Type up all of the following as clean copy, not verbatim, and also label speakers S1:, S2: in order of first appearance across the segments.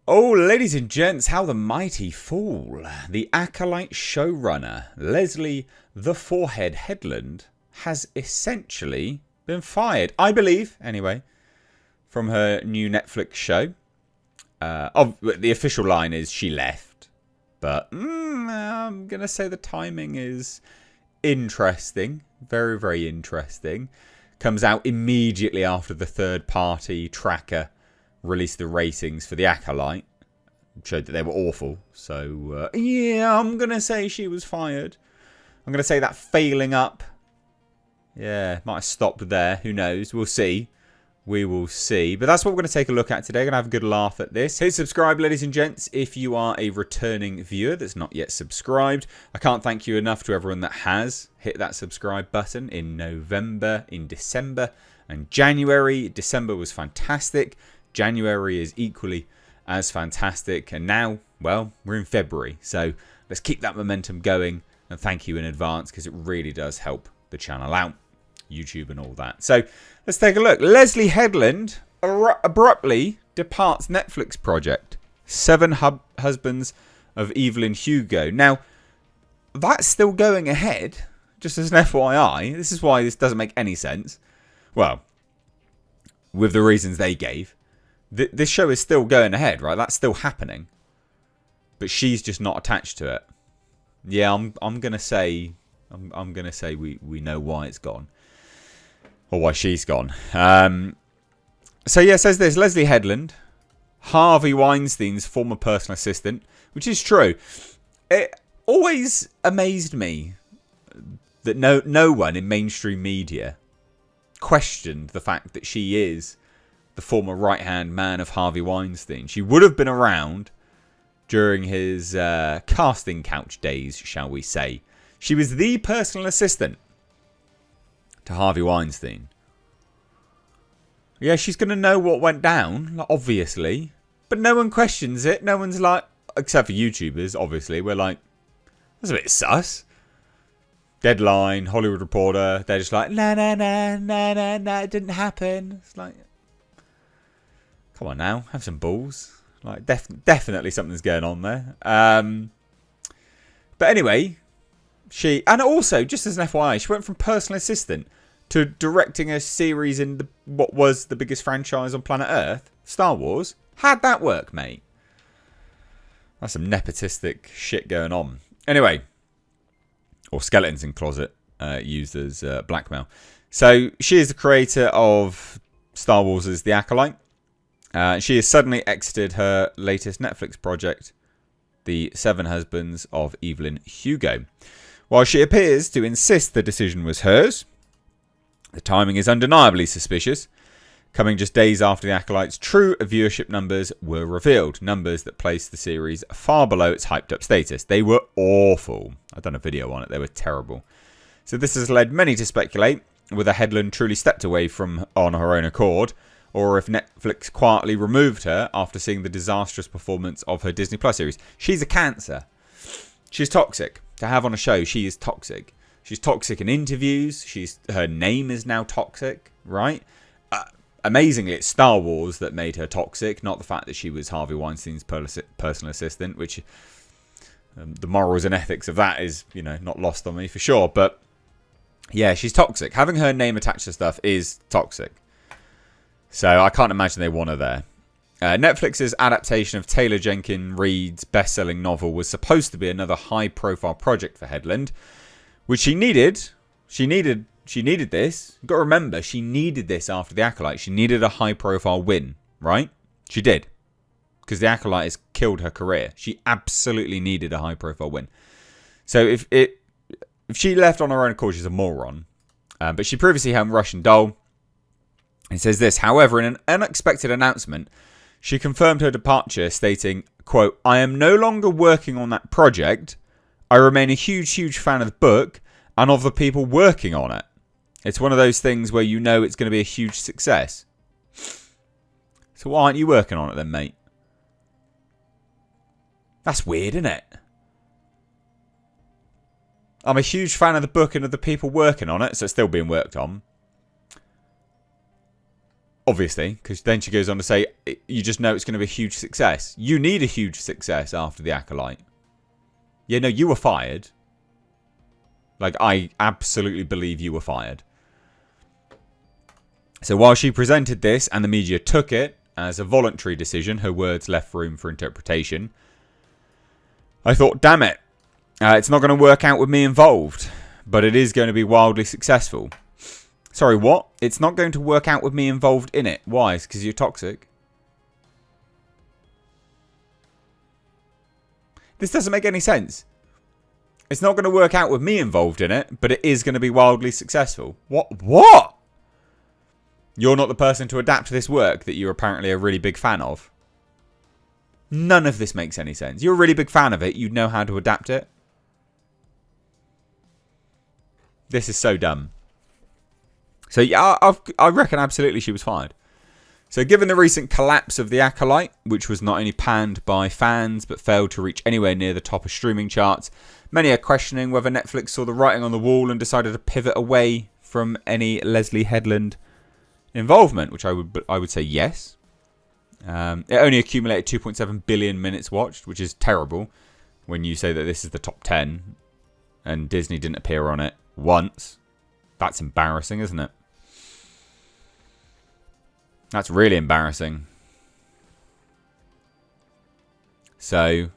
S1: Oh, ladies and gents, how the mighty fall. The Acolyte showrunner, Leslie the Forehead Headland, has essentially been fired. I believe, anyway, from her new Netflix show. The official line is she left. But I'm going to say the timing is interesting. Very, very interesting. Comes out immediately after the third-party tracker released the ratings for the Acolyte. Showed that they were awful. So, yeah, I'm going to say she was fired. I'm going to say that failing up. Yeah, might have stopped there. Who knows? We'll see. We will see. But that's what we're going to take a look at today. Going to have a good laugh at this. Hit subscribe, ladies and gents, if you are a returning viewer that's not yet subscribed. I can't thank you enough to everyone that has hit that subscribe button in November, in December, and January. December was fantastic. January is equally as fantastic. And now, well, we're in February. So let's keep that momentum going. And thank you in advance because it really does help the channel out. YouTube and all that. So let's take a look. Leslie Headland abruptly departs Netflix project. 7 Husbands of Evelyn Hugo. Now, that's still going ahead. Just as an FYI. This is why this doesn't make any sense. Well, with the reasons they gave. This show is still going ahead, right? That's still happening. But she's just not attached to it. Yeah, I'm gonna say we know why it's gone. Or why she's gone. So yeah, it says this. Leslie Headland, Harvey Weinstein's former personal assistant, which is true. It always amazed me that no one in mainstream media questioned the fact that she is the former right-hand man of Harvey Weinstein. She would have been around during his casting couch days, shall we say. She was the personal assistant to Harvey Weinstein. Yeah, she's going to know what went down, obviously. But no one questions it. No one's like, except for YouTubers, obviously. We're like, that's a bit sus. Deadline, Hollywood Reporter, they're just like, no, it didn't happen. It's like, come on now, have some balls. Like, definitely something's going on there. But anyway, and also, just as an FYI, she went from personal assistant to directing a series in what was the biggest franchise on planet Earth, Star Wars. How'd that work, mate? That's some nepotistic shit going on. Anyway, or skeletons in closet used as blackmail. So she is the creator of Star Wars' The Acolyte. She has suddenly exited her latest Netflix project, The 7 Husbands of Evelyn Hugo. While she appears to insist the decision was hers, the timing is undeniably suspicious, coming just days after The Acolyte's true viewership numbers were revealed, numbers that placed the series far below its hyped-up status. They were awful. I've done a video on it. They were terrible. So this has led many to speculate whether Headland truly stepped away on her own accord, or if Netflix quietly removed her after seeing the disastrous performance of her Disney Plus series. She's a cancer. She's toxic. To have on a show, she is toxic. She's toxic in interviews. Her name is now toxic, right? Amazingly, it's Star Wars that made her toxic, not the fact that she was Harvey Weinstein's personal assistant, which the morals and ethics of that is, not lost on me for sure. But yeah, she's toxic. Having her name attached to stuff is toxic. So I can't imagine they want her there. Netflix's adaptation of Taylor Jenkins Reid's best-selling novel was supposed to be another high-profile project for Headland, which she needed. She needed this. You've got to remember, she needed this after The Acolyte. She needed a high-profile win, right? She did. Because The Acolyte has killed her career. She absolutely needed a high-profile win. So if she left on her own accord, she's a moron. But she previously helmed Russian Doll. It says this, however, in an unexpected announcement, she confirmed her departure, stating, quote, I am no longer working on that project. I remain a huge, huge fan of the book and of the people working on it. It's one of those things where you know it's going to be a huge success. So why aren't you working on it then, mate? That's weird, isn't it? I'm a huge fan of the book and of the people working on it, so it's still being worked on. Obviously, because then she goes on to say, you just know it's going to be a huge success. You need a huge success after the Acolyte. Yeah, no, you were fired. Like, I absolutely believe you were fired. So while she presented this and the media took it as a voluntary decision, her words left room for interpretation. I thought, damn it. It's not going to work out with me involved, but it is going to be wildly successful. Sorry, what? It's not going to work out with me involved in it. Why? It's because you're toxic. This doesn't make any sense. It's not going to work out with me involved in it, but it is going to be wildly successful. What? What? You're not the person to adapt this work that you're apparently a really big fan of. None of this makes any sense. You're a really big fan of it. You'd know how to adapt it. This is so dumb. So yeah, I reckon absolutely she was fired. So given the recent collapse of the Acolyte, which was not only panned by fans but failed to reach anywhere near the top of streaming charts, many are questioning whether Netflix saw the writing on the wall and decided to pivot away from any Leslie Headland involvement, which I would say yes. It only accumulated 2.7 billion minutes watched, which is terrible when you say that this is the top 10 and Disney didn't appear on it once. That's embarrassing, isn't it? That's really embarrassing. So,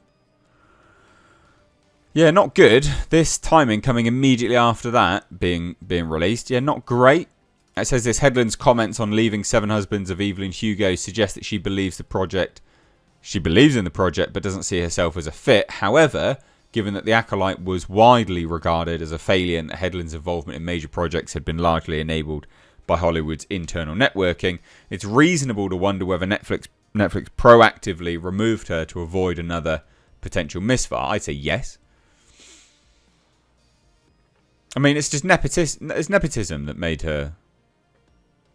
S1: yeah, not good. This timing coming immediately after that being released. Yeah, not great. It says this, Headland's comments on leaving Seven Husbands of Evelyn Hugo suggest that she believes in the project but doesn't see herself as a fit. However, given that the Acolyte was widely regarded as a failure and that Headland's involvement in major projects had been largely enabled by Hollywood's internal networking, it's reasonable to wonder whether Netflix proactively removed her to avoid another potential misfire. I'd say yes. I mean, it's just nepotism that made her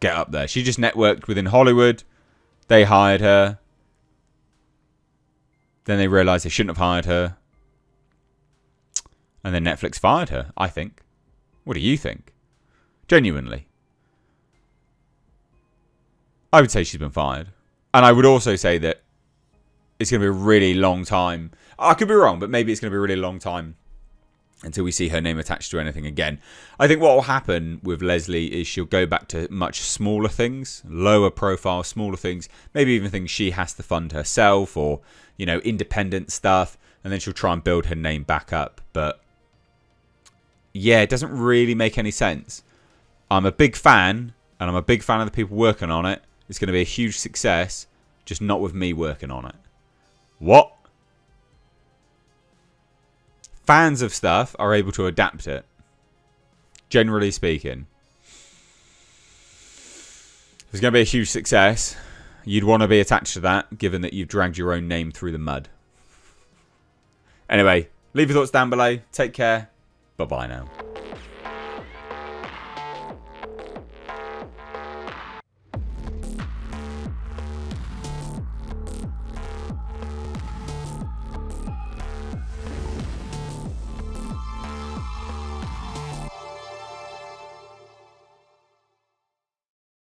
S1: get up there. She just networked within Hollywood. They hired her. Then they realised they shouldn't have hired her. And then Netflix fired her, I think. What do you think? Genuinely. I would say she's been fired. And I would also say that it's going to be a really long time. I could be wrong, but maybe it's going to be a really long time until we see her name attached to anything again. I think what will happen with Leslie is she'll go back to much smaller things, lower profile, smaller things, maybe even things she has to fund herself or, you know, independent stuff, and then she'll try and build her name back up. But yeah, it doesn't really make any sense. I'm a big fan, and I'm a big fan of the people working on it. It's going to be a huge success, just not with me working on it. What? Fans of stuff are able to adapt it. Generally speaking. If it's going to be a huge success, you'd want to be attached to that, given that you've dragged your own name through the mud. Anyway, leave your thoughts down below. Take care. Bye-bye now.